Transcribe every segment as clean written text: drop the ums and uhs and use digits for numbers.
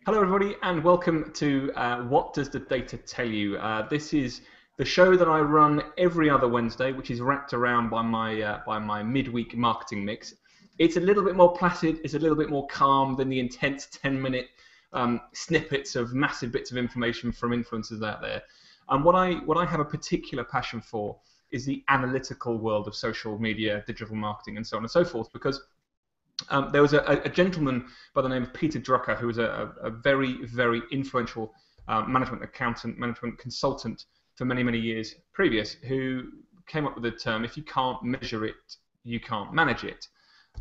Hello, everybody, and welcome to What Does the Data Tell You? This is the show that I run every other Wednesday, which is wrapped around by my midweek marketing mix. It's a little bit more placid, it's a little bit more calm than the intense 10-minute snippets of massive bits of information from influencers out there. And what I have a particular passion for is the analytical world of social media, digital marketing, and so on and so forth, because there was a gentleman by the name of Peter Drucker, who was a very, very influential management accountant, management consultant for many, many years previous, who came up with the term, if you can't measure it, you can't manage it.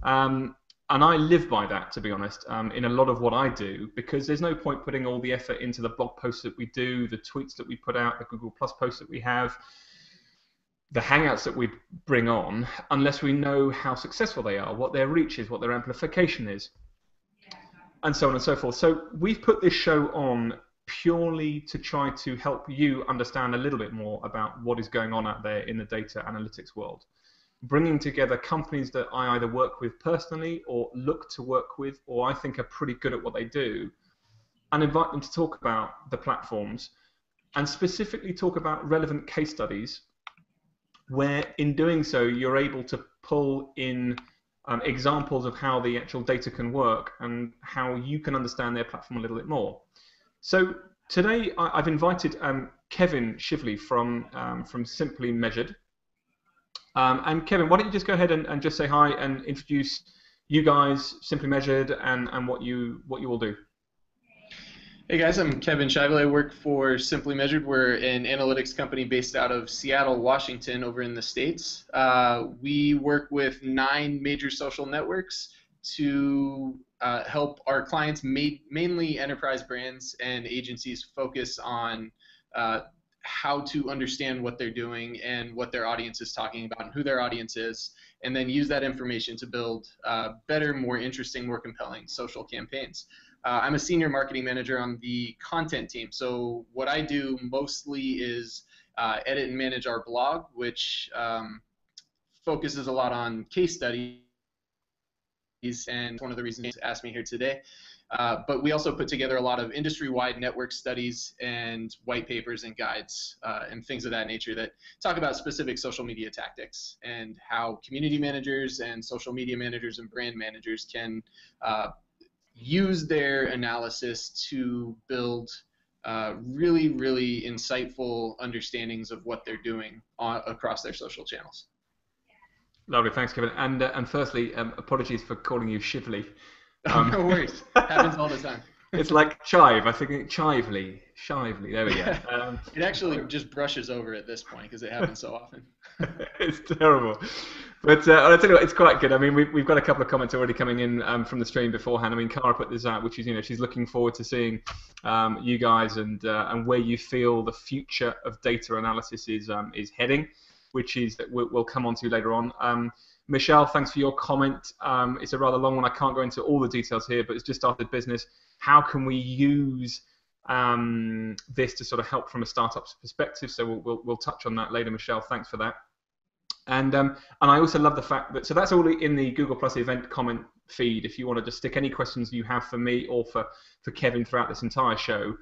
And I live by that, to be honest, in a lot of what I do, because there's no point putting all the effort into the blog posts that we do, the tweets that we put out, the Google Plus posts that we have, the Hangouts that we bring on, unless we know how successful they are, what their reach is, what their amplification is, and so on and so forth. So we've put this show on purely to try to help you understand a little bit more about what is going on out there in the data analytics world, bringing together companies that I either work with personally or look to work with, or I think are pretty good at what they do, and invite them to talk about the platforms and specifically talk about relevant case studies where in doing so you're able to pull in examples of how the actual data can work and how you can understand their platform a little bit more. So today I've invited Kevin Shively from Simply Measured. And Kevin, why don't you just go ahead and just say hi and introduce you guys, Simply Measured, and what you all do. Hey guys, I'm Kevin Shively. I work for Simply Measured. We're an analytics company based out of Seattle, Washington, over in the States. We work with 9 major social networks to help our clients, mainly enterprise brands and agencies, focus on how to understand what they're doing and what their audience is talking about and who their audience is, and then use that information to build better, more interesting, more compelling social campaigns. I'm a senior marketing manager on the content team. So what I do mostly is edit and manage our blog, which focuses a lot on case studies, and one of the reasons you asked me here today. But we also put together a lot of industry-wide network studies and white papers and guides and things of that nature that talk about specific social media tactics and how community managers and social media managers and brand managers can use their analysis to build really, really insightful understandings of what they're doing across their social channels. Lovely, thanks, Kevin. And firstly, apologies for calling you Shively. No worries, happens all the time. It's like chive. I think Chively. Shively. There we go. It actually just brushes over at this point because it happens so often. It's terrible. But I'll tell you what, it's quite good. I mean, we've got a couple of comments already coming in from the stream beforehand. I mean, Cara put this out, which is, she's looking forward to seeing you guys and where you feel the future of data analysis is heading, which is that we'll come on to later on. Michelle, thanks for your comment. It's a rather long one. I can't go into all the details here, but it's just started business. How can we use this to sort of help from a startup's perspective? So we'll touch on that later, Michelle. Thanks for that. And I also love the fact that, so that's all in the Google Plus event comment feed. If you want to just stick any questions you have for me or for Kevin throughout this entire show,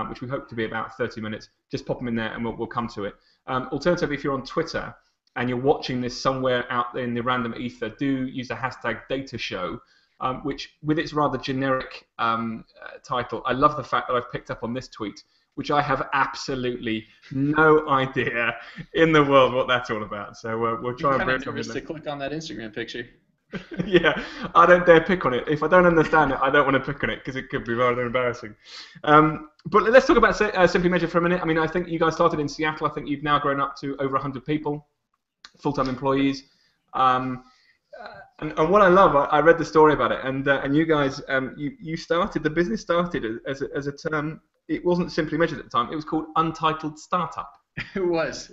which we hope to be about 30 minutes, just pop them in there and we'll come to it. Alternatively, if you're on Twitter and you're watching this somewhere out there in the random ether, do use the hashtag DataShow, which with its rather generic title, I love the fact that I've picked up on this tweet, which I have absolutely no idea in the world what that's all about. So we'll try and bring something to click on that Instagram picture. Yeah, I don't dare pick on it. If I don't understand it, I don't want to pick on it because it could be rather embarrassing. But let's talk about Simply Measured for a minute. I mean, I think you guys started in Seattle. I think you've now grown up to over 100 people, full-time employees. And what I love, I read the story about it, and you guys, you started, the business started as a term. It wasn't Simply Measured at the time. It was called Untitled Startup. It was.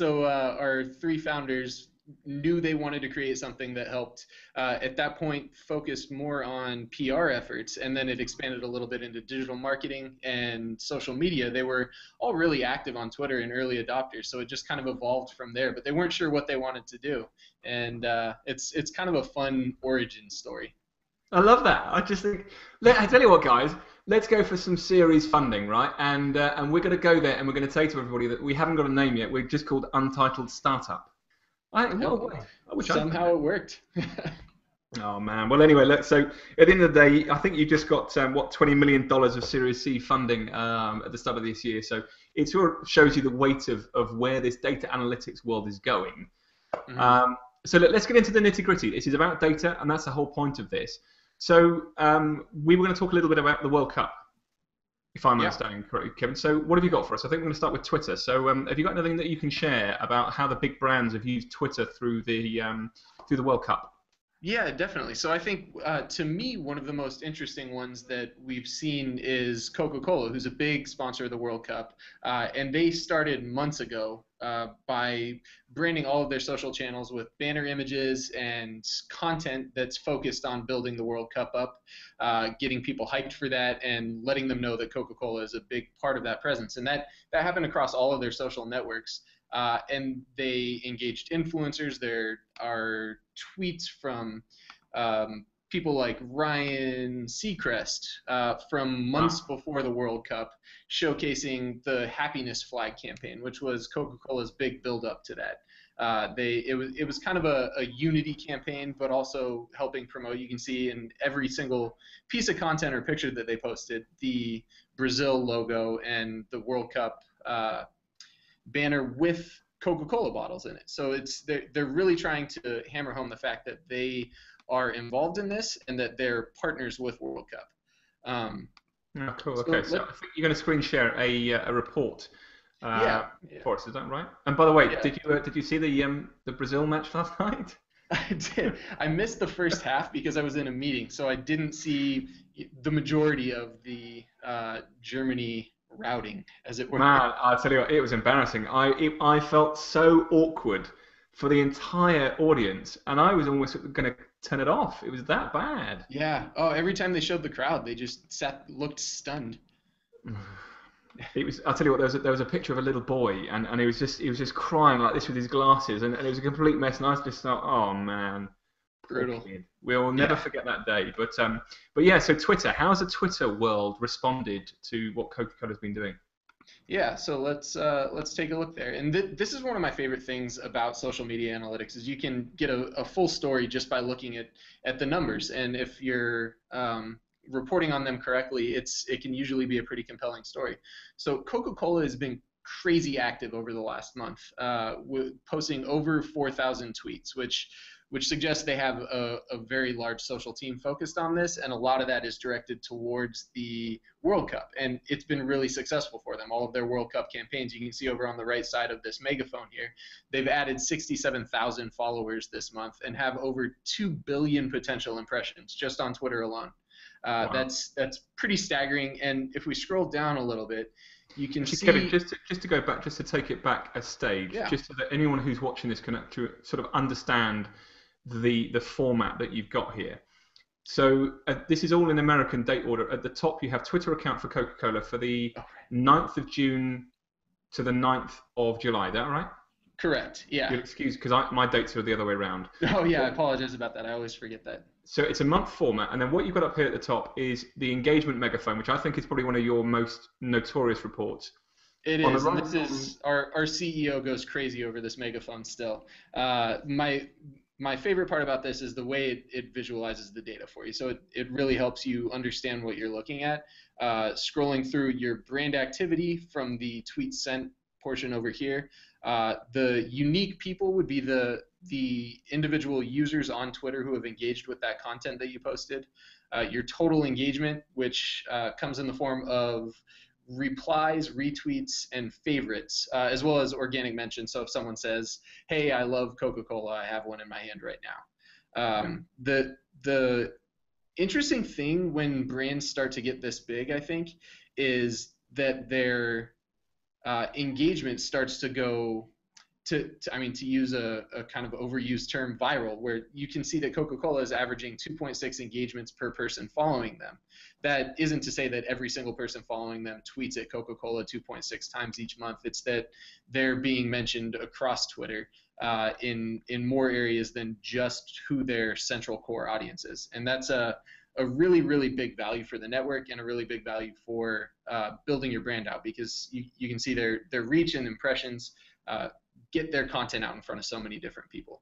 Our 3 founders knew they wanted to create something that helped, at that point, focus more on PR efforts, and then it expanded a little bit into digital marketing and social media. They were all really active on Twitter and early adopters, so it just kind of evolved from there, but they weren't sure what they wanted to do, and it's kind of a fun origin story. I love that. I just think, I tell you what, guys, let's go for some series funding, right? And we're going to go there and we're going to say to everybody that we haven't got a name yet. We're just called Untitled Startup. What a way. I wish Somehow it worked. Oh man. Well, anyway, look. So at the end of the day, I think you just got what $20 million of Series C funding at the start of this year. So it sort of shows you the weight of where this data analytics world is going. Mm-hmm. So let's get into the nitty gritty. This is about data, and that's the whole point of this. So we were going to talk a little bit about the World Cup, if I'm understanding correctly, Kevin. So what have you got for us? I think we're going to start with Twitter. So have you got anything that you can share about how the big brands have used Twitter through the World Cup? Yeah, definitely. So I think, to me, one of the most interesting ones that we've seen is Coca-Cola, who's a big sponsor of the World Cup. And they started months ago by branding all of their social channels with banner images and content that's focused on building the World Cup up, getting people hyped for that, and letting them know that Coca-Cola is a big part of that presence. And that happened across all of their social networks. And they engaged influencers. There are tweets from people like Ryan Seacrest from months before the World Cup, showcasing the Happiness Flag campaign, which was Coca-Cola's big build-up to that. It was kind of a unity campaign, but also helping promote. You can see in every single piece of content or picture that they posted the Brazil logo and the World Cup banner with Coca-Cola bottles in it. So they're really trying to hammer home the fact that they are involved in this and that they're partners with World Cup. Cool. Okay, so I think you're going to screen share a report for us. Is that right? And by the way, did you see the Brazil match last night? I did. I missed the first half because I was in a meeting, so I didn't see the majority of the Germany routing, as it were. Man, I'll tell you what, it was embarrassing. I felt so awkward for the entire audience, and I was almost going to turn it off. It was that bad. Yeah. Oh, every time they showed the crowd, they just looked stunned. It was. I'll tell you what. There was a picture of a little boy, and he was just crying like this with his glasses, and it was a complete mess. And I was just like, oh man. Brutal. We'll never forget that day. But yeah, so Twitter, how has the Twitter world responded to what Coca-Cola's been doing? Yeah, so let's take a look there. And this is one of my favorite things about social media analytics is you can get a full story just by looking at the numbers. And if you're reporting on them correctly, it can usually be a pretty compelling story. So Coca-Cola has been crazy active over the last month, posting over 4,000 tweets, which suggests they have a very large social team focused on this, and a lot of that is directed towards the World Cup, and it's been really successful for them. All of their World Cup campaigns, you can see over on the right side of this megaphone here, they've added 67,000 followers this month and have over 2 billion potential impressions just on Twitter alone. Wow. That's pretty staggering, and if we scroll down a little bit, you can see... Kevin, just to go back, just to take it back a stage, just so that anyone who's watching this can sort of understand the format that you've got here. So this is all in American date order. At the top, you have Twitter account for Coca-Cola for the 9th of June to the 9th of July. Is that right? Correct, yeah. You'll excuse, because my dates are the other way around. Oh, yeah, I apologize about that. I always forget that. So it's a month format, and then what you've got up here at the top is the engagement megaphone, which I think is probably one of your most notorious reports. It is, and this is our CEO goes crazy over this megaphone still. My favorite part about this is the way it visualizes the data for you. So it really helps you understand what you're looking at. Scrolling through your brand activity from the tweet sent portion over here, the unique people would be the individual users on Twitter who have engaged with that content that you posted. Your total engagement, which comes in the form of replies, retweets, and favorites, as well as organic mentions. So if someone says, hey, I love Coca-Cola, I have one in my hand right now. The interesting thing when brands start to get this big, I think, is that their engagement starts to go to use a kind of overused term, viral, where you can see that Coca-Cola is averaging 2.6 engagements per person following them. That isn't to say that every single person following them tweets at Coca-Cola 2.6 times each month. It's that they're being mentioned across Twitter in more areas than just who their central core audience is. And that's a a really, really big value for the network and a really big value for building your brand out, because you can see their reach and impressions get their content out in front of so many different people.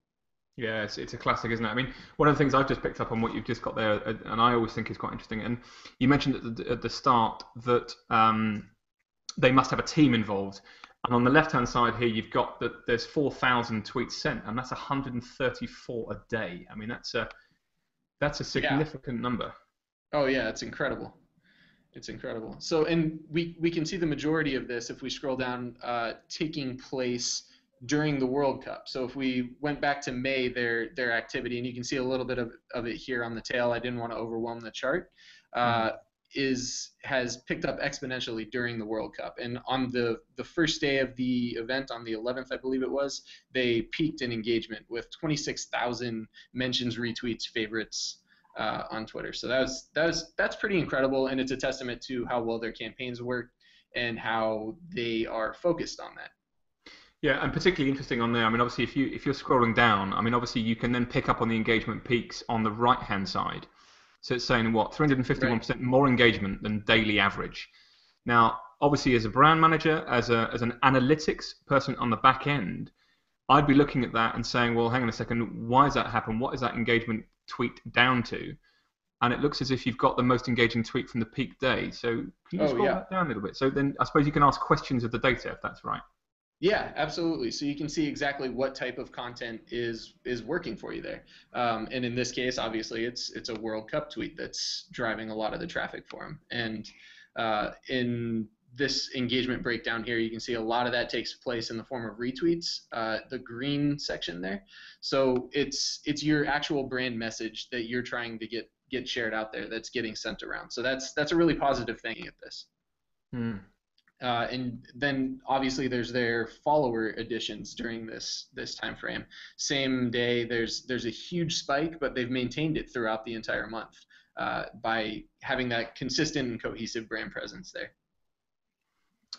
Yeah, it's a classic, isn't it? I mean, one of the things I've just picked up on what you've just got there, and I always think is quite interesting, and you mentioned at the start that they must have a team involved. And on the left-hand side here, you've got that there's 4,000 tweets sent, and that's 134 a day. I mean, that's a significant number. Oh yeah, it's incredible. It's incredible. So, and we can see the majority of this if we scroll down, taking place during the World Cup. So if we went back to May, their activity, and you can see a little bit of it here on the tail. I didn't want to overwhelm the chart. Has picked up exponentially during the World Cup, and on the first day of the event, on the 11th, I believe it was, they peaked in engagement with 26,000 mentions, retweets, favorites on Twitter. So that's pretty incredible, and it's a testament to how well their campaigns work and how they are focused on that. Yeah, and particularly interesting on there. I mean, obviously, if you're scrolling down, I mean, obviously you can then pick up on the engagement peaks on the right-hand side. So it's saying, what, 351% more engagement than daily average. Now, obviously, as a brand manager, as an analytics person on the back end, I'd be looking at that and saying, well, hang on a second, why does that happen? What is that engagement tweet down to? And it looks as if you've got the most engaging tweet from the peak day. So can you scroll that down a little bit? So then I suppose you can ask questions of the data, if that's right. Yeah, absolutely. So you can see exactly what type of content is working for you there. And in this case, obviously, it's a World Cup tweet that's driving a lot of the traffic for them. And in this engagement breakdown here, you can see a lot of that takes place in the form of retweets, the green section there. So it's your actual brand message that you're trying to get shared out there that's getting sent around. So that's a really positive thing at this. And then obviously there's their follower additions during this time frame. Same day, there's a huge spike, but they've maintained it throughout the entire month by having that consistent and cohesive brand presence there.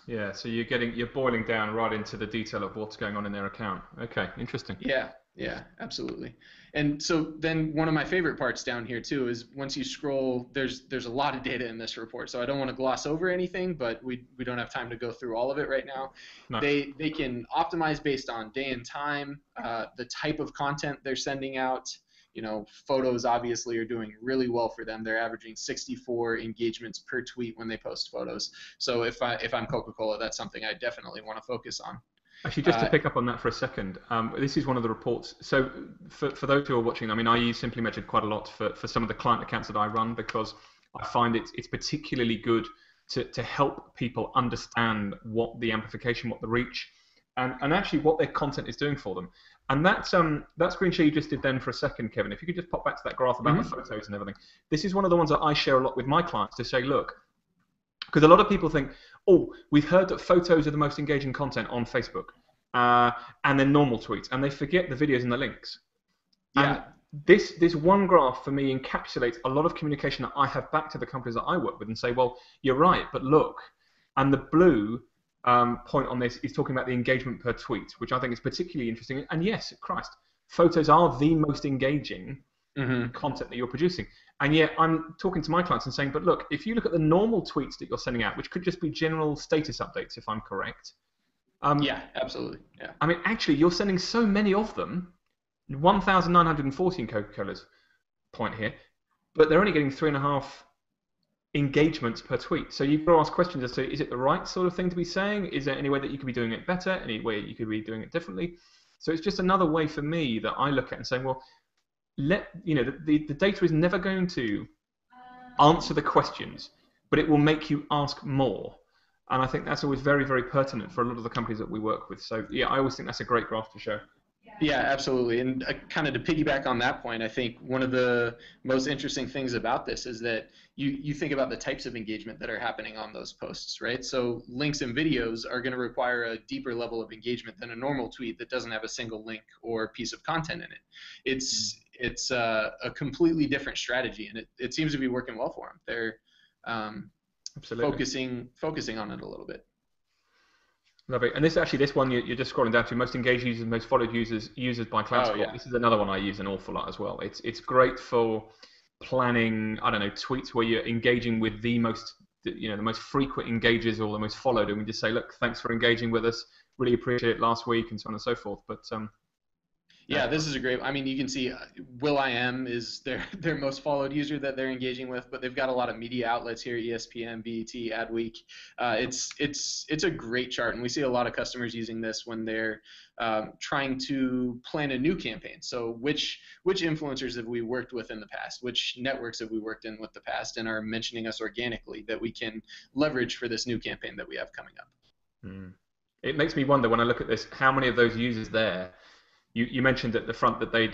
Yeah, so you're boiling down right into the detail of what's going on in their account. Okay, interesting. Yeah, absolutely. And so then one of my favorite parts down here too is once you scroll, there's a lot of data in this report, so I don't want to gloss over anything, but we don't have time to go through all of it right now. No. They can optimize based on day and time, the type of content they're sending out. You know, photos obviously are doing really well for them. They're averaging 64 engagements per tweet when they post photos. So if I'm Coca-Cola, that's something I definitely want to focus on. Actually, just to pick up on that for a second, this is one of the reports. So for those who are watching, I mean, I use Simply Measured quite a lot for some of the client accounts that I run, because I find it's particularly good to help people understand what the amplification, what the reach, and actually what their content is doing for them. And that screenshot you just did then for a second, Kevin, if you could just pop back to that graph about the photos and everything. This is one of the ones that I share a lot with my clients to say, look, because a lot of people think, oh, we've heard that photos are the most engaging content on Facebook, and then normal tweets, and they forget the videos and the links. Yeah. And this one graph for me encapsulates a lot of communication that I have back to the companies that I work with and say, well, you're right, but look. And the blue point on this is talking about the engagement per tweet, which I think is particularly interesting. And yes, Christ, photos are the most engaging content that you're producing. And yet I'm talking to my clients and saying, but look, if you look at the normal tweets that you're sending out, which could just be general status updates, if I'm correct. Yeah, absolutely. Yeah. I mean, actually, you're sending so many of them, 1,914 Coca-Cola's point here, but they're only getting 3.5 engagements per tweet. So you've got to ask questions as to, is it the right sort of thing to be saying? Is there any way that you could be doing it better? Any way you could be doing it differently? So it's just another way for me that I look at and saying, well, the data is never going to answer the questions, but it will make you ask more. And I think that's always very, very pertinent for a lot of the companies that we work with. So yeah, I always think that's a great graph to show. Yeah, absolutely. And kind of to piggyback on that point, I think one of the most interesting things about this is that you think about the types of engagement that are happening on those posts, right? So links and videos are going to require a deeper level of engagement than a normal tweet that doesn't have a single link or piece of content in it. It's a completely different strategy, and it seems to be working well for them. They're focusing on it a little bit. Lovely. And this one you're just scrolling down to most engaged users, most followed users by CloudScore. Yeah. This is another one I use an awful lot as well. It's great for planning, I don't know, tweets where you're engaging with the most, the most frequent engagers or the most followed, and we just say, look, thanks for engaging with us, really appreciate it last week, and so on and so forth. But yeah, this is a great. I mean, you can see Will.i.am is their most followed user that they're engaging with, but they've got a lot of media outlets here: ESPN, BET, Adweek. It's a great chart, and we see a lot of customers using this when they're trying to plan a new campaign. So which influencers have we worked with in the past? Which networks have we worked in with the past, and are mentioning us organically that we can leverage for this new campaign that we have coming up? It makes me wonder when I look at this, how many of those users there. You mentioned at the front that they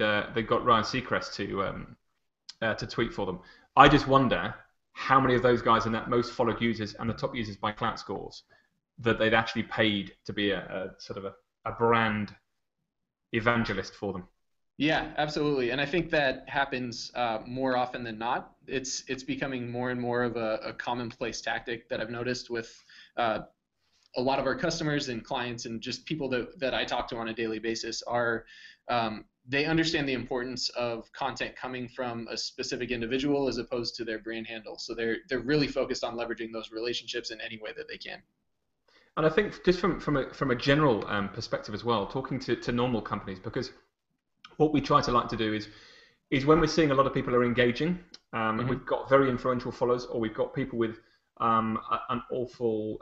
got Ryan Seacrest to tweet for them. I just wonder how many of those guys are that most followed users and the top users by clout scores that they'd actually paid to be a sort of a brand evangelist for them. Yeah, absolutely, and I think that happens more often than not. It's becoming more and more of a commonplace tactic that I've noticed with a lot of our customers and clients and just people that I talk to on a daily basis are they understand the importance of content coming from a specific individual as opposed to their brand handle. So they're really focused on leveraging those relationships in any way that they can. And I think just from a general perspective as well, talking to normal companies, because what we try to like to do is when we're seeing a lot of people are engaging, we've got very influential followers, or we've got people with an awful,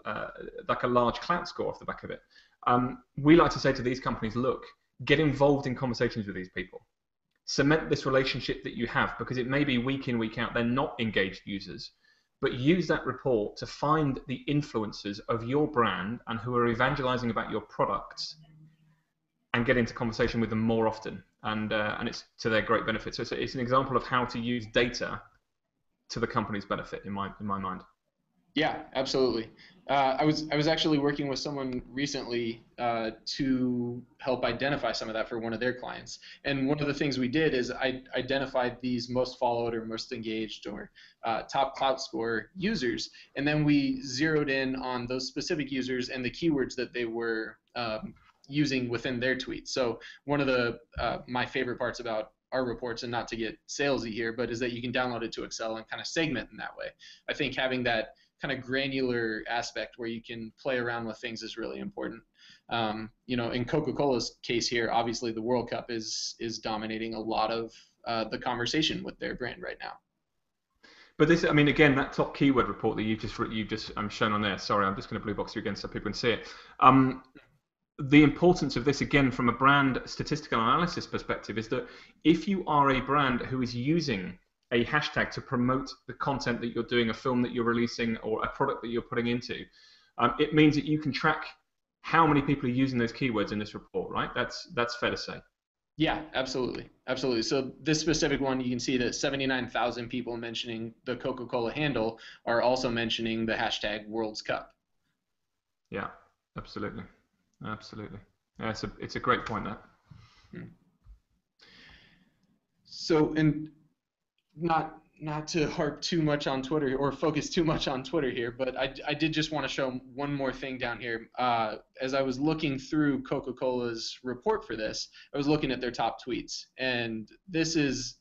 like a large clout score off the back of it. We like to say to these companies, look, get involved in conversations with these people. Cement this relationship that you have, because it may be week in, week out, they're not engaged users, but use that report to find the influencers of your brand and who are evangelizing about your products and get into conversation with them more often. And it's to their great benefit. So it's an example of how to use data to the company's benefit, in my mind. Yeah, absolutely. I was actually working with someone recently to help identify some of that for one of their clients. And one of the things we did is I identified these most followed or most engaged or top clout score users, and then we zeroed in on those specific users and the keywords that they were using within their tweets. So one of the my favorite parts about our reports, and not to get salesy here, but is that you can download it to Excel and kind of segment in that way. I think having that kind of granular aspect where you can play around with things is really important. In Coca-Cola's case here, obviously the World Cup is dominating a lot of the conversation with their brand right now. But this, I mean, again, that top keyword report that you've just shown on there. Sorry, I'm just going to blue box you again so people can see it. The importance of this, again, from a brand statistical analysis perspective, is that if you are a brand who is using a hashtag to promote the content that you're doing, a film that you're releasing, or a product that you're putting into, it means that you can track how many people are using those keywords in this report, right? That's fair to say. Yeah, absolutely. Absolutely. So this specific one, you can see that 79,000 people mentioning the Coca-Cola handle are also mentioning the hashtag World Cup. Yeah, absolutely. Absolutely. Yeah, it's a great point, that. So, and not to harp too much on Twitter or focus too much on Twitter here, but I did just want to show one more thing down here. As I was looking through Coca-Cola's report for this, I was looking at their top tweets, and this is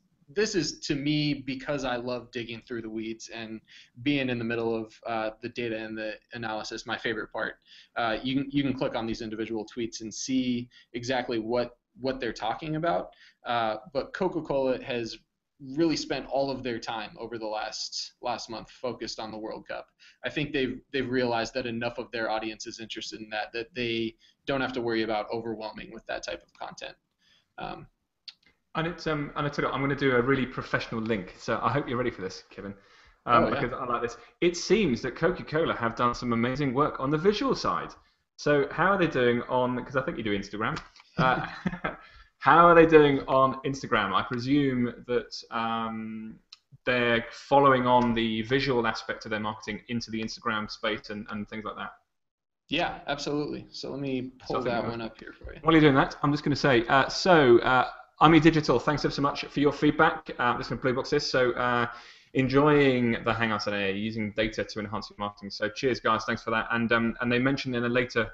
to me, because I love digging through the weeds and being in the middle of the data and the analysis, my favorite part. You can click on these individual tweets and see exactly what they're talking about. But Coca-Cola has really spent all of their time over the last month focused on the World Cup. I think they've realized that enough of their audience is interested in that they don't have to worry about overwhelming with that type of content. And it's and I tell you, I'm going to do a really professional link. So I hope you're ready for this, Kevin, because I like this. It seems that Coca-Cola have done some amazing work on the visual side. So how are they doing on? Because I think you do Instagram. How are they doing on Instagram? I presume that they're following on the visual aspect of their marketing into the Instagram space and things like that. Yeah, absolutely. So let me pull that one up here for you. While you're doing that, I'm just going to say, Ami Digital, thanks ever so much for your feedback. I'm just going to blue box this. So enjoying the Hangouts today, using data to enhance your marketing. So cheers, guys. Thanks for that. And they mentioned in a later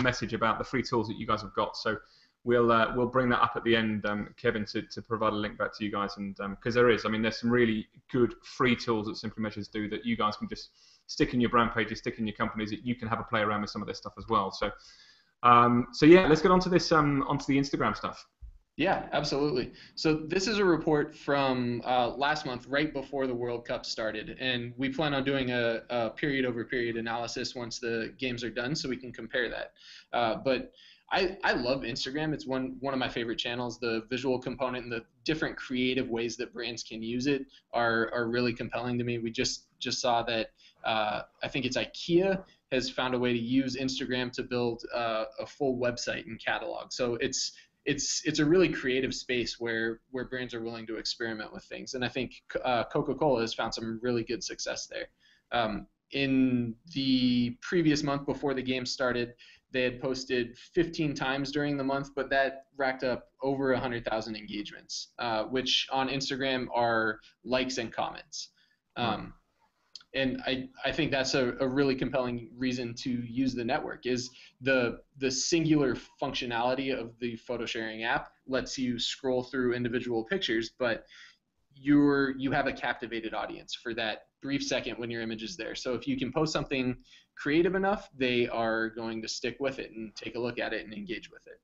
message about the free tools that you guys have got. So we'll bring that up at the end, Kevin, to provide a link back to you guys, and because there's some really good free tools that Simply Measures do that you guys can just stick in your brand pages, stick in your companies, that you can have a play around with some of this stuff as well. So yeah, let's get onto this onto the Instagram stuff. Yeah, absolutely. So this is a report from last month, right before the World Cup started, and we plan on doing a period-over-period analysis once the games are done, so we can compare that. But I love Instagram. It's one of my favorite channels. The visual component and the different creative ways that brands can use it are really compelling to me. We just saw that I think it's IKEA has found a way to use Instagram to build a full website and catalog. So it's a really creative space where brands are willing to experiment with things, and I think Coca-Cola has found some really good success there. In the previous month before the game started, they had posted 15 times during the month, but that racked up over 100,000 engagements, which on Instagram are likes and comments. And I think that's a really compelling reason to use the network. Is the singular functionality of the photo sharing app lets you scroll through individual pictures, but you have a captivated audience for that brief second when your image is there. So if you can post something creative enough, they are going to stick with it and take a look at it and engage with it.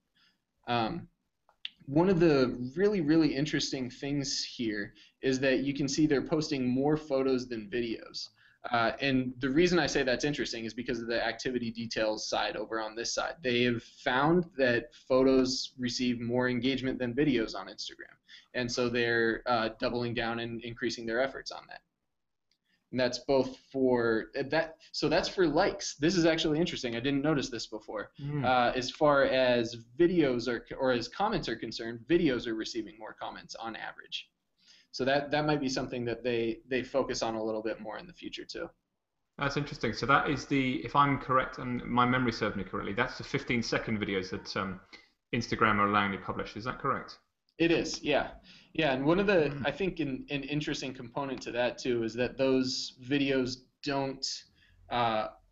One of the really interesting things here is that you can see they're posting more photos than videos. And the reason I say that's interesting is because of the activity details side over on this side. They have found that photos receive more engagement than videos on Instagram. And so they're doubling down and increasing their efforts on that. And that's both for that. So that's for likes. This is actually interesting. I didn't notice this before. As far as videos or as comments are concerned, videos are receiving more comments on average. So that might be something that they focus on a little bit more in the future too. That's interesting. So that is if I'm correct and my memory serves me correctly, that's the 15-second videos that Instagram are allowing you to publish. Is that correct? It is, yeah. Yeah, and one of the, I think an interesting component to that too is that those videos don't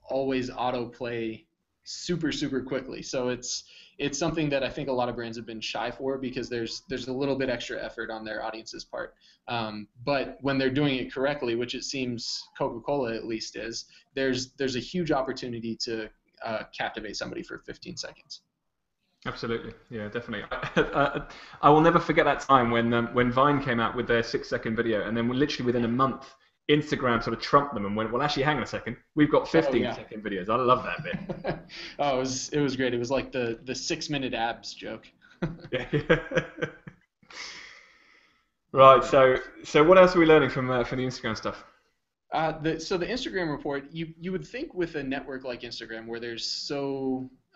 always autoplay super quickly. So it's something that I think a lot of brands have been shy for because there's a little bit extra effort on their audience's part. But when they're doing it correctly, which it seems Coca-Cola at least is, there's a huge opportunity to captivate somebody for 15 seconds. Absolutely, yeah, definitely. I will never forget that time when Vine came out with their 6-second video, and then literally within a month, Instagram sort of trumped them and went, well, actually, hang on a second, we've got 15-second videos. I love that bit. Oh, it was great. It was like the 6-minute abs joke. Yeah. Right. So what else are we learning from the Instagram stuff? So the Instagram report, you would think with a network like Instagram where there's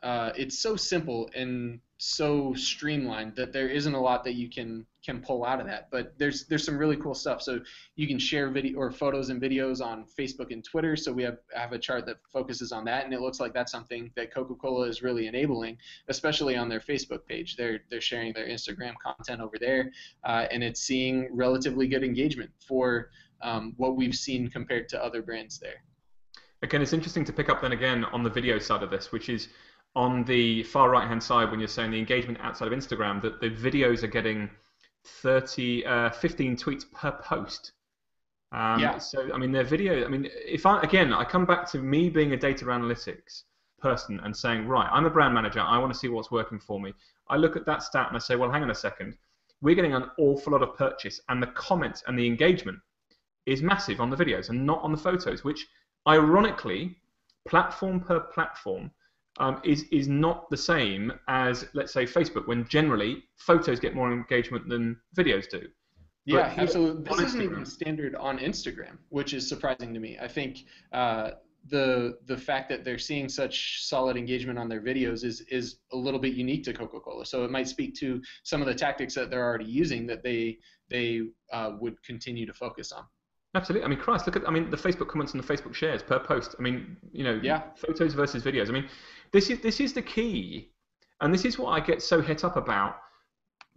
it's so simple and so streamlined that there isn't a lot that you can pull out of that. But there's some really cool stuff. So you can share video or photos and videos on Facebook and Twitter. So we have a chart that focuses on that, and it looks like that's something that Coca-Cola is really enabling, especially on their Facebook page. They're sharing their Instagram content over there, and it's seeing relatively good engagement for what we've seen compared to other brands there. Again, it's interesting to pick up then again on the video side of this, which is on the far right-hand side when you're saying the engagement outside of Instagram, that the videos are getting 15 tweets per post. Yeah. So, I mean, their video, I mean, I come back to me being a data analytics person and saying, right, I'm a brand manager, I want to see what's working for me. I look at that stat and I say, well, hang on a second, we're getting an awful lot of purchase, and the comments and the engagement is massive on the videos and not on the photos, which ironically, platform per platform, is not the same as, let's say, Facebook, when generally photos get more engagement than videos do. Yeah, absolutely. This isn't even standard on Instagram, which is surprising to me. I think the fact that they're seeing such solid engagement on their videos is a little bit unique to Coca-Cola. So it might speak to some of the tactics that they're already using that they would continue to focus on. Absolutely. I mean, Christ, look at the Facebook comments and the Facebook shares per post. I mean, yeah. Photos versus videos. I mean, this is the key, and this is what I get so het up about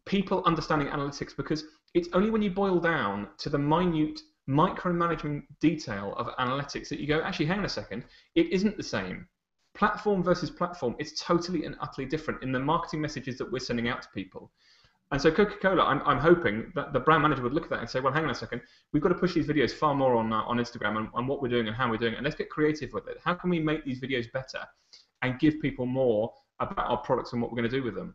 people understanding analytics, because it's only when you boil down to the minute micromanagement detail of analytics that you go, actually, hang on a second, it isn't the same platform versus platform, it's totally and utterly different in the marketing messages that we're sending out to people. And so Coca-Cola, I'm hoping that the brand manager would look at that and say, well, hang on a second, we've got to push these videos far more on Instagram and what we're doing and how we're doing it, and let's get creative with it. How can we make these videos better and give people more about our products and what we're going to do with them?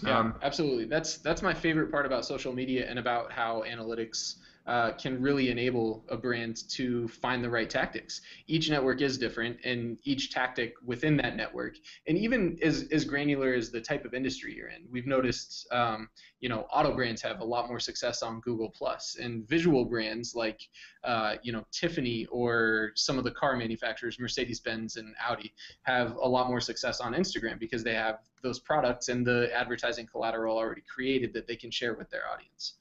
Yeah, absolutely. That's my favorite part about social media and about how analytics can really enable a brand to find the right tactics. Each network is different, and each tactic within that network, and even as granular as the type of industry you're in. We've noticed, auto brands have a lot more success on Google Plus, and visual brands like, Tiffany or some of the car manufacturers, Mercedes-Benz and Audi, have a lot more success on Instagram because they have those products and the advertising collateral already created that they can share with their audience.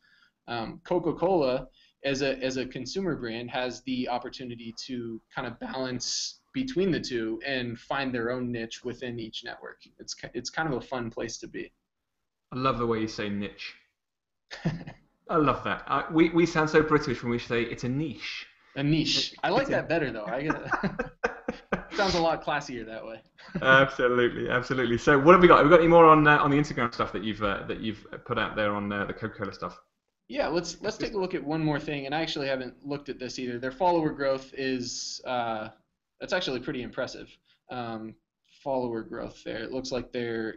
Coca-Cola, as a consumer brand, has the opportunity to kind of balance between the two and find their own niche within each network. It's kind of a fun place to be. I love the way you say niche. I love that. We sound so British when we say it's a niche. A niche. I like that better though. Sounds a lot classier that way. Absolutely, absolutely. So what have we got? Have we got any more on the Instagram stuff that you've put out there on the Coca-Cola stuff? Yeah, let's take a look at one more thing, and I actually haven't looked at this either. Their follower growth is that's actually pretty impressive. Follower growth there. It looks like they're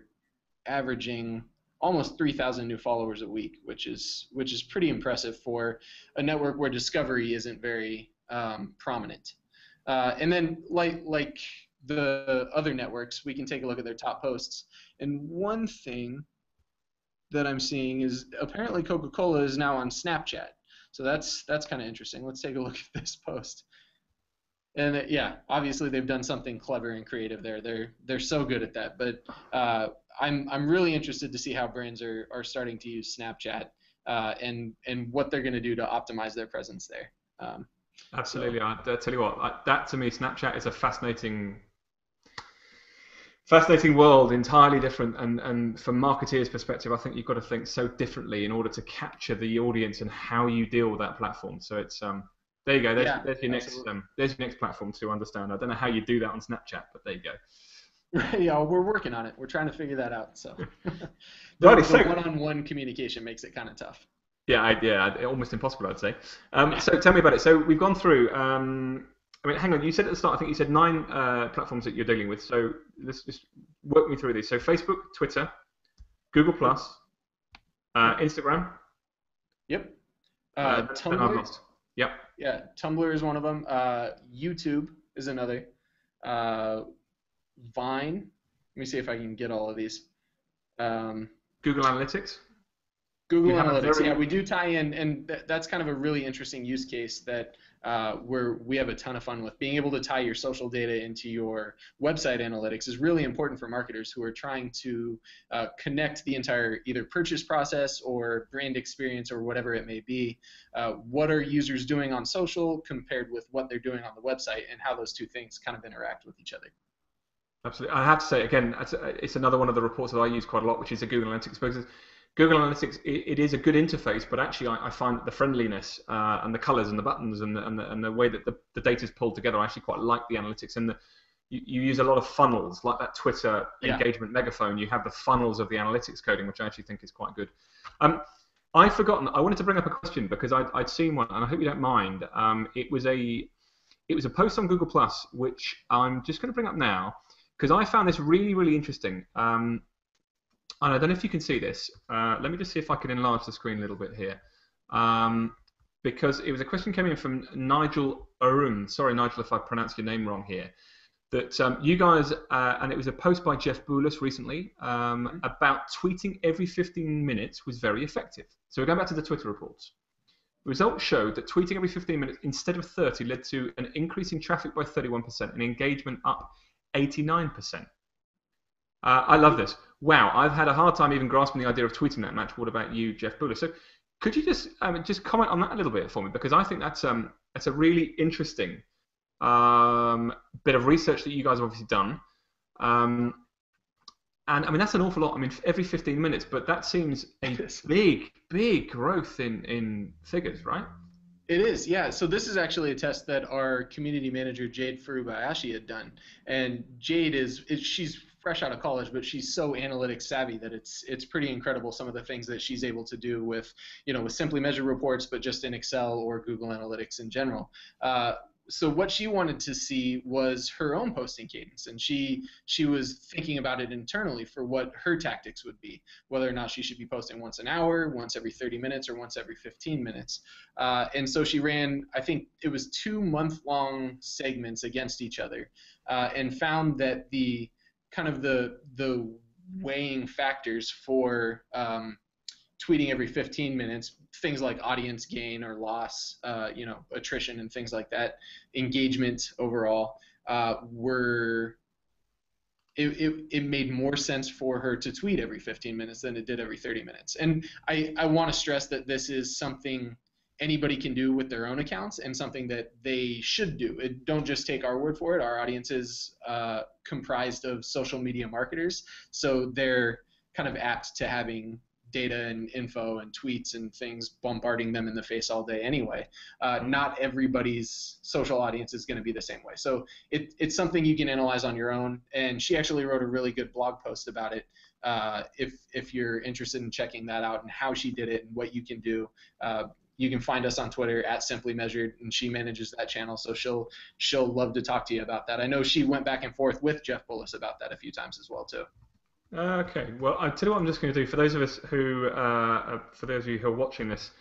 averaging almost 3,000 new followers a week, which is pretty impressive for a network where discovery isn't very prominent. And then like the other networks, we can take a look at their top posts. And one thing that I'm seeing is apparently Coca-Cola is now on Snapchat. So that's kind of interesting. Let's take a look at this post. And yeah, obviously they've done something clever and creative there. They're so good at that. But I'm really interested to see how brands are starting to use Snapchat and what they're going to do to optimize their presence there. Absolutely. So, I tell you what, that to me, Snapchat is a fascinating world, entirely different, and from marketeers' perspective, I think you've got to think so differently in order to capture the audience and how you deal with that platform. So it's there you go. There's your next platform to understand. I don't know how you do that on Snapchat, but there you go. Yeah, we're working on it. We're trying to figure that out. So the one-on-one communication makes it kind of tough. Yeah, almost impossible, I'd say. So tell me about it. So we've gone through. Hang on. You said at the start, I think you said 9 platforms that you're dealing with. So let's just work me through these. So Facebook, Twitter, Google Plus, Instagram. Yep. Tumblr. Yep. Yeah, Tumblr is one of them. YouTube is another. Vine. Let me see if I can get all of these. Google Analytics. Google Analytics, yeah, we do tie in, and that's kind of a really interesting use case that we have a ton of fun with. Being able to tie your social data into your website analytics is really important for marketers who are trying to connect the entire either purchase process or brand experience or whatever it may be. What are users doing on social compared with what they're doing on the website, and how those two things kind of interact with each other. Absolutely. I have to say, again, it's another one of the reports that I use quite a lot, which is the Google Analytics, because Google Analytics, it is a good interface, but actually I find that the friendliness and the colors and the buttons and the way that the data is pulled together, I actually quite like the analytics. And you use a lot of funnels, like that Twitter engagement megaphone. You have the funnels of the analytics coding, which I actually think is quite good. I've forgotten. I wanted to bring up a question because I'd seen one, and I hope you don't mind. It was a post on Google Plus, which I'm just going to bring up now because I found this really, really interesting. And I don't know if you can see this. Let me just see if I can enlarge the screen a little bit here. Because it was a question coming in from Nigel Arun. Sorry, Nigel, if I pronounced your name wrong here. That you guys, and it was a post by Jeff Boulos recently, about tweeting every 15 minutes was very effective. So we're going back to the Twitter reports. Results showed that tweeting every 15 minutes instead of 30 led to an increase in traffic by 31% and engagement up 89%. I love this. Wow, I've had a hard time even grasping the idea of tweeting that much. What about you, Jeff Boulos? So could you just comment on that a little bit for me? Because I think that's a really interesting bit of research that you guys have obviously done. And I mean, that's an awful lot. I mean, every 15 minutes, but that seems a big growth in figures, right? It is, yeah. So this is actually a test that our community manager Jade Furubayashi had done, and Jade she's fresh out of college, but she's so analytics savvy that it's pretty incredible some of the things that she's able to do with with Simply Measured reports, but just in Excel or Google Analytics in general. So what she wanted to see was her own posting cadence, and she was thinking about it internally for what her tactics would be, whether or not she should be posting once an hour, once every 30 minutes, or once every 15 minutes. And so she ran, I think it was 2-month-long segments against each other, and found that the weighing factors for tweeting every 15 minutes, things like audience gain or loss, attrition and things like that, engagement overall, it made more sense for her to tweet every 15 minutes than it did every 30 minutes. And I want to stress that this is something anybody can do with their own accounts and something that they should do. Don't just take our word for it. Our audience is comprised of social media marketers, so they're kind of apt to having data and info and tweets and things bombarding them in the face all day anyway. Not everybody's social audience is going to be the same way. So it's something you can analyze on your own. And she actually wrote a really good blog post about it. If you're interested in checking that out and how she did it and what you can do, you can find us on Twitter at Simply Measured, and she manages that channel, so she'll love to talk to you about that. I know she went back and forth with Jeff Bullis about that a few times as well too. Okay, well, I'll tell you what I'm just going to do. For those of us who, for those of you who are watching this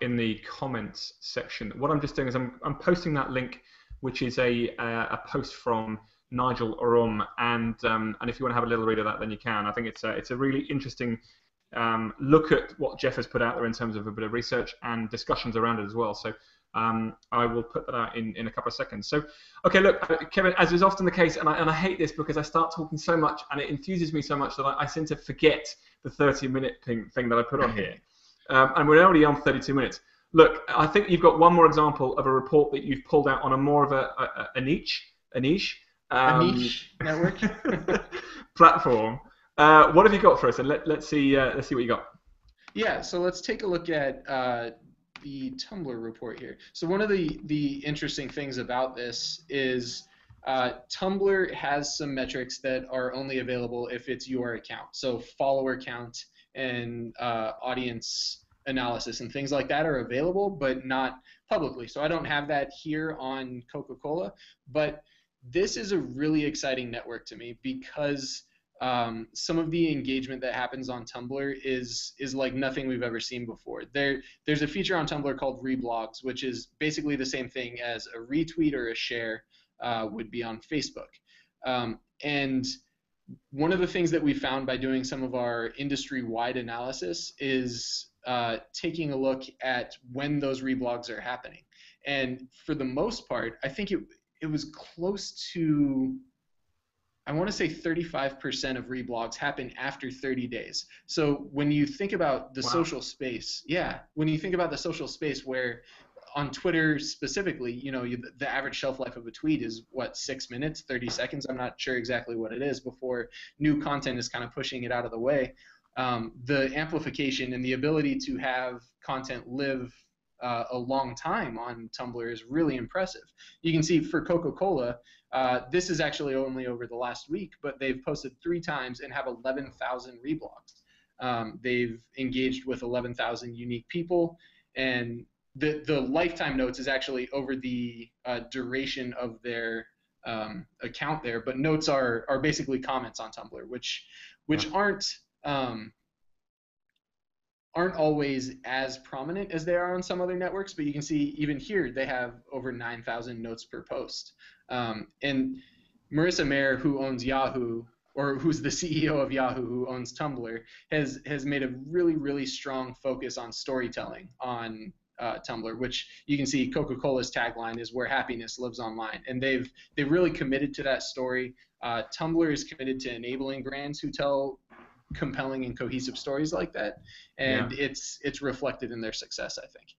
in the comments section, what I'm just doing is I'm posting that link, which is a post from Nigel Orom, and if you want to have a little read of that, then you can. I think it's a really interesting look at what Jeff has put out there in terms of a bit of research and discussions around it as well. So I will put that out in a couple of seconds. So, okay, look, Kevin, as is often the case, and I hate this because I start talking so much and it enthuses me so much that I seem to forget the 30-minute thing that I put on here. And we're already on 32 minutes. Look, I think you've got one more example of a report that you've pulled out on a more of a niche network platform. What have you got for us? And let's see what you got. Yeah, so let's take a look at the Tumblr report here. So one of the interesting things about this is Tumblr has some metrics that are only available if it's your account. So follower count and audience analysis and things like that are available, but not publicly. So I don't have that here on Coca-Cola, but this is a really exciting network to me because some of the engagement that happens on Tumblr is like nothing we've ever seen before. There's a feature on Tumblr called reblogs, which is basically the same thing as a retweet or a share would be on Facebook. And one of the things that we found by doing some of our industry-wide analysis is taking a look at when those reblogs are happening. And for the most part, I think it was close to, I want to say 35% of reblogs happen after 30 days. So when you think about the social space, when you think about the social space where on Twitter specifically, the average shelf life of a tweet is what, 6 minutes, 30 seconds? I'm not sure exactly what it is before new content is kind of pushing it out of the way. The amplification and the ability to have content live a long time on Tumblr is really impressive. You can see for Coca-Cola, this is actually only over the last week, but they've posted 3 times and have 11,000 reblogs. They've engaged with 11,000 unique people, and the lifetime notes is actually over the duration of their account there, but notes are basically comments on Tumblr, which aren't always as prominent as they are on some other networks, but you can see even here they have over 9,000 notes per post. And Marissa Mayer, who owns Yahoo, or who's the CEO of Yahoo, who owns Tumblr, has made a really, really strong focus on storytelling on Tumblr, which you can see Coca-Cola's tagline is "Where happiness lives online," and they've really committed to that story. Tumblr is committed to enabling brands who tell compelling and cohesive stories like that, and it's reflected in their success, I think.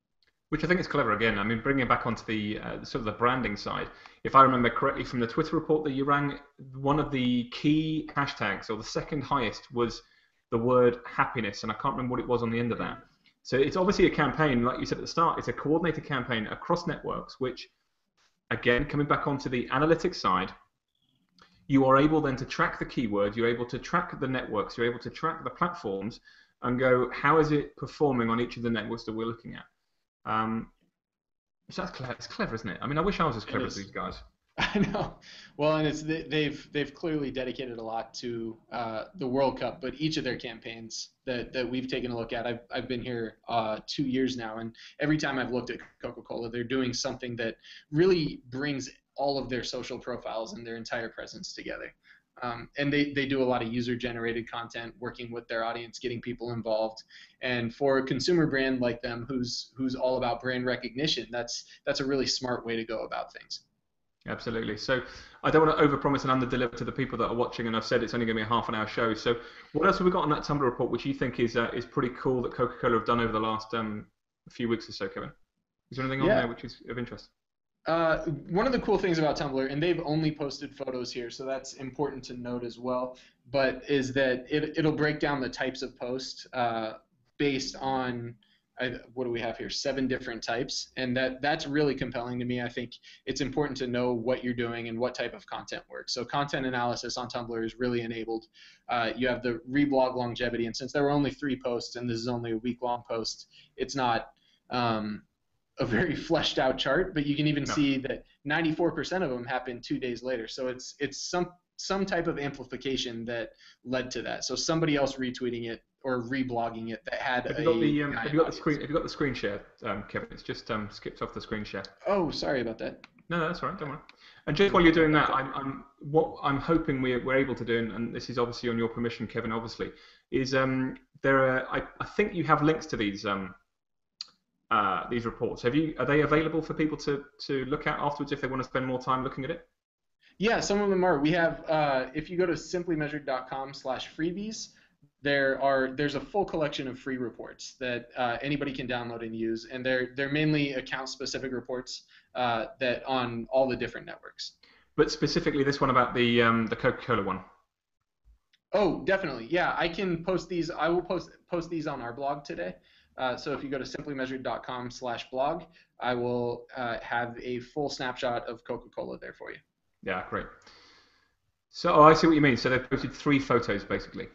Which I think is clever again. I mean, bringing it back onto the sort of the branding side. If I remember correctly from the Twitter report that you ran, one of the key hashtags, or the second highest, was the word happiness, and I can't remember what it was on the end of that. So it's obviously a campaign, like you said at the start, it's a coordinated campaign across networks, which, again, coming back onto the analytics side, you are able then to track the keyword, you're able to track the networks, you're able to track the platforms and go, how is it performing on each of the networks that we're looking at? So that's clever. It's clever, isn't it? I mean, I wish I was as clever as these guys. I know. Well, and they've clearly dedicated a lot to the World Cup, but each of their campaigns that we've taken a look at, I've been here 2 years now, and every time I've looked at Coca-Cola, they're doing something that really brings all of their social profiles and their entire presence together. And they do a lot of user-generated content, working with their audience, getting people involved. And for a consumer brand like them, who's all about brand recognition, that's a really smart way to go about things. Absolutely. So I don't want to overpromise and underdeliver to the people that are watching, and I've said it's only going to be a half-an-hour show. So what else have we got on that Tumblr report, which you think is pretty cool that Coca-Cola have done over the last few weeks or so, Kevin? Is there anything on there which is of interest? One of the cool things about Tumblr, and they've only posted photos here, so that's important to note as well, but is that it'll break down the types of posts based on, what do we have here, 7 different types, and that's really compelling to me. I think it's important to know what you're doing and what type of content works. So content analysis on Tumblr is really enabled. You have the reblog longevity, and since there were only 3 posts, and this is only a week-long post, it's not a very fleshed out chart, but you can even see that 94% of them happened 2 days later. So it's some type of amplification that led to that. So somebody else retweeting it or reblogging it that had have you got the screen share, Kevin? It's just skipped off the screen share. Oh, sorry about that. No, that's all right. Don't worry. And just while you're doing that, what I'm hoping we're able to do, and this is obviously on your permission, Kevin, obviously, is I think you have links to these reports. Are they available for people to look at afterwards if they want to spend more time looking at it? Yeah, some of them are. We have, if you go to simplymeasured.com/freebies, there's a full collection of free reports that anybody can download and use, and they're mainly account-specific reports that on all the different networks. But specifically this one about the Coca-Cola one. Oh, definitely. Yeah, I can post these. I will post these on our blog today. So if you go to simplymeasured.com/blog, I will have a full snapshot of Coca-Cola there for you. Yeah, great. So I see what you mean. So they've posted 3 photos, basically.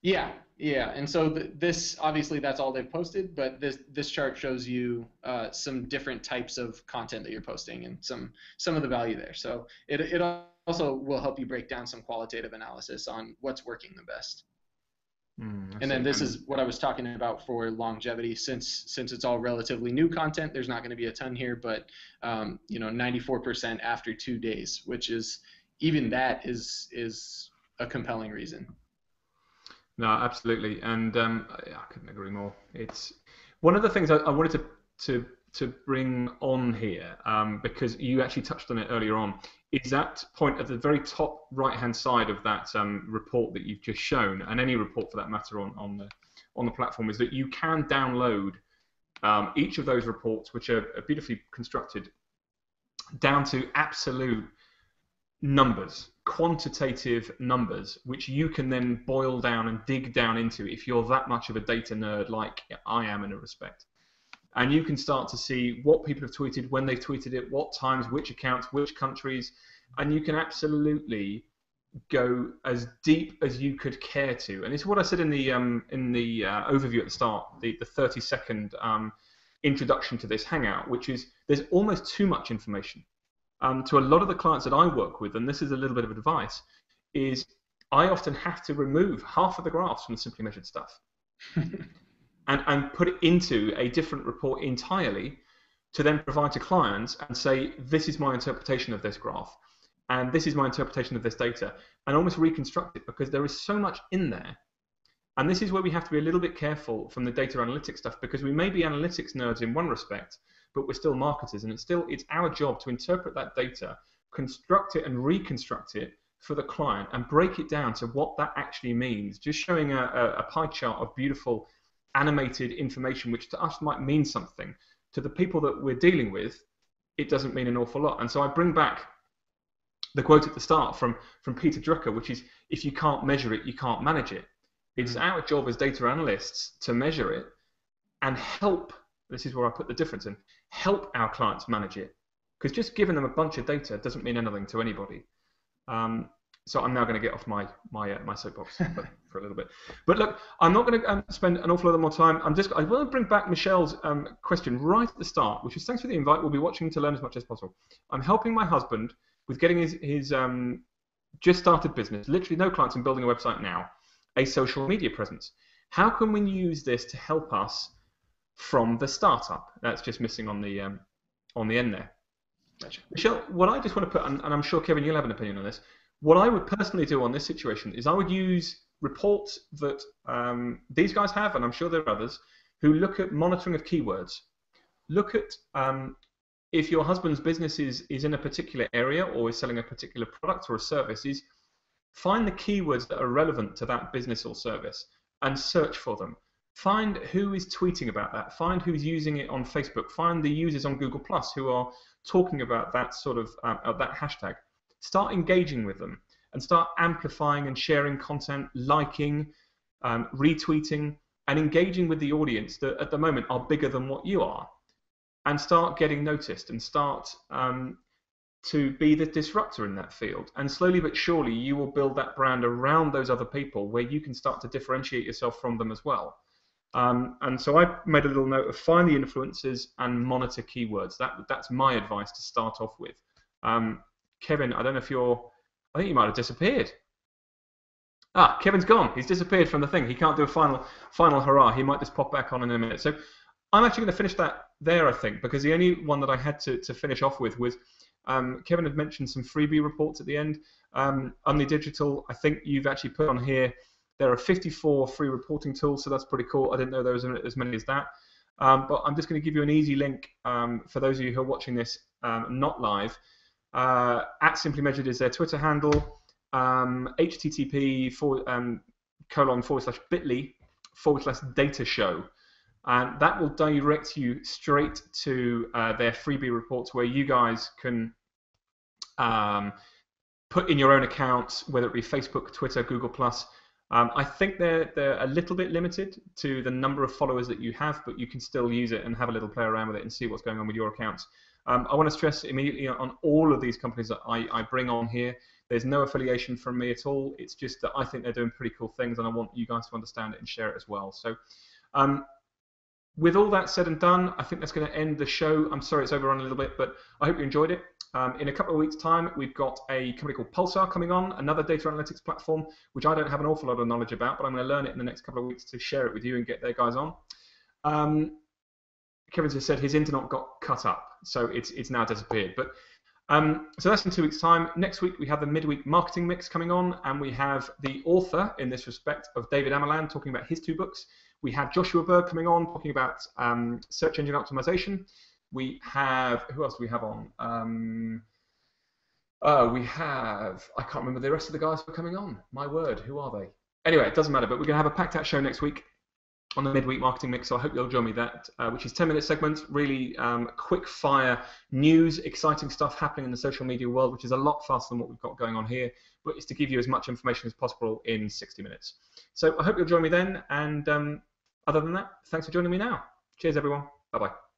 Yeah. And so this, obviously, that's all they've posted, but this chart shows you some different types of content that you're posting and some of the value there. So it also will help you break down some qualitative analysis on what's working the best. And then this is what I was talking about for longevity. Since it's all relatively new content, there's not going to be a ton here, but 94% after 2 days, which is even that is a compelling reason. No, absolutely, and I couldn't agree more. It's one of the things I wanted to bring on here because you actually touched on it earlier on. Is that point at the very top right-hand side of that report that you've just shown, and any report for that matter on the platform, is that you can download each of those reports, which are beautifully constructed, down to absolute numbers, quantitative numbers, which you can then boil down and dig down into if you're that much of a data nerd like I am in a respect. And you can start to see what people have tweeted, when they've tweeted it, what times, which accounts, which countries, and you can absolutely go as deep as you could care to. And it's what I said in the overview at the start, the 30-second introduction to this Hangout, which is there's almost too much information. To a lot of the clients that I work with, and this is a little bit of advice, is I often have to remove half of the graphs from the Simply Measured stuff. And put it into a different report entirely to then provide to clients and say, this is my interpretation of this graph, and this is my interpretation of this data, and almost reconstruct it, because there is so much in there. And this is where we have to be a little bit careful from the data analytics stuff, because we may be analytics nerds in one respect, but we're still marketers, and it's our job to interpret that data, construct it and reconstruct it for the client, and break it down to what that actually means. Just showing a pie chart of beautiful animated information, which to us might mean something, to the people that we're dealing with, it doesn't mean an awful lot. And so I bring back the quote at the start from Peter Drucker, which is, if you can't measure it, you can't manage it. It's our job as data analysts to measure it, and help. This is where I put the difference in. Help our clients manage it, because just giving them a bunch of data doesn't mean anything to anybody. So I'm now going to get off my soapbox for a little bit. But look, I'm not going to spend an awful lot more time. I want to bring back Michelle's question right at the start, which is thanks for the invite. We'll be watching to learn as much as possible. I'm helping my husband with getting his just started business, literally no clients, and building a website now, a social media presence. How can we use this to help us from the startup? That's just missing on the end there. Gotcha. Michelle, what I just want to put, and I'm sure Kevin, you'll have an opinion on this. What I would personally do on this situation is I would use reports that these guys have, and I'm sure there are others, who look at monitoring of keywords. Look at if your husband's business is in a particular area or is selling a particular product or a service, is find the keywords that are relevant to that business or service and search for them. Find who is tweeting about that. Find who's using it on Facebook. Find the users on Google Plus who are talking about that sort of that hashtag. Start engaging with them and start amplifying and sharing content, liking, retweeting, and engaging with the audience that at the moment are bigger than what you are, and start getting noticed and start to be the disruptor in that field. And slowly but surely you will build that brand around those other people where you can start to differentiate yourself from them as well. And so I made a little note of find the influencers and monitor keywords. That's my advice to start off with. Kevin, I don't know if I think you might have disappeared. Kevin's gone. He's disappeared from the thing. He can't do a final hurrah. He might just pop back on in a minute. So I'm actually going to finish that there, I think, because the only one that I had to finish off with was Kevin had mentioned some freebie reports at the end. OmniDigital, I think you've actually put on here, there are 54 free reporting tools, so that's pretty cool. I didn't know there was as many as that. But I'm just going to give you an easy link for those of you who are watching this not live. At Simply Measured is their Twitter handle, http://bit.ly/data show, and that will direct you straight to their freebie reports where you guys can put in your own accounts, whether it be Facebook, Twitter, Google Plus. I think they're a little bit limited to the number of followers that you have, but you can still use it and have a little play around with it and see what's going on with your accounts. I want to stress immediately on all of these companies that I bring on here, there's no affiliation from me at all. It's just that I think they're doing pretty cool things, and I want you guys to understand it and share it as well. So with all that said and done, I think that's going to end the show. I'm sorry it's overrun a little bit, but I hope you enjoyed it. In a couple of weeks' time, we've got a company called Pulsar coming on, another data analytics platform, which I don't have an awful lot of knowledge about, but I'm going to learn it in the next couple of weeks to share it with you and get their guys on. Kevin just said his internet got cut up, so it's now disappeared. But so that's in 2 weeks' time. Next week we have the midweek marketing mix coming on, and we have the author in this respect of David Amalan talking about his 2 books. We have Joshua Berg coming on talking about search engine optimization. We have, who else do we have on? We have, I can't remember the rest of the guys who are coming on. My word, who are they? Anyway, it doesn't matter, but we're going to have a packed out show next week on the midweek marketing mix, so I hope you'll join me that, which is 10-minute segments, really quick fire news, exciting stuff happening in the social media world, which is a lot faster than what we've got going on here, but it's to give you as much information as possible in 60 minutes. So I hope you'll join me then, and other than that, thanks for joining me now. Cheers, everyone. Bye-bye.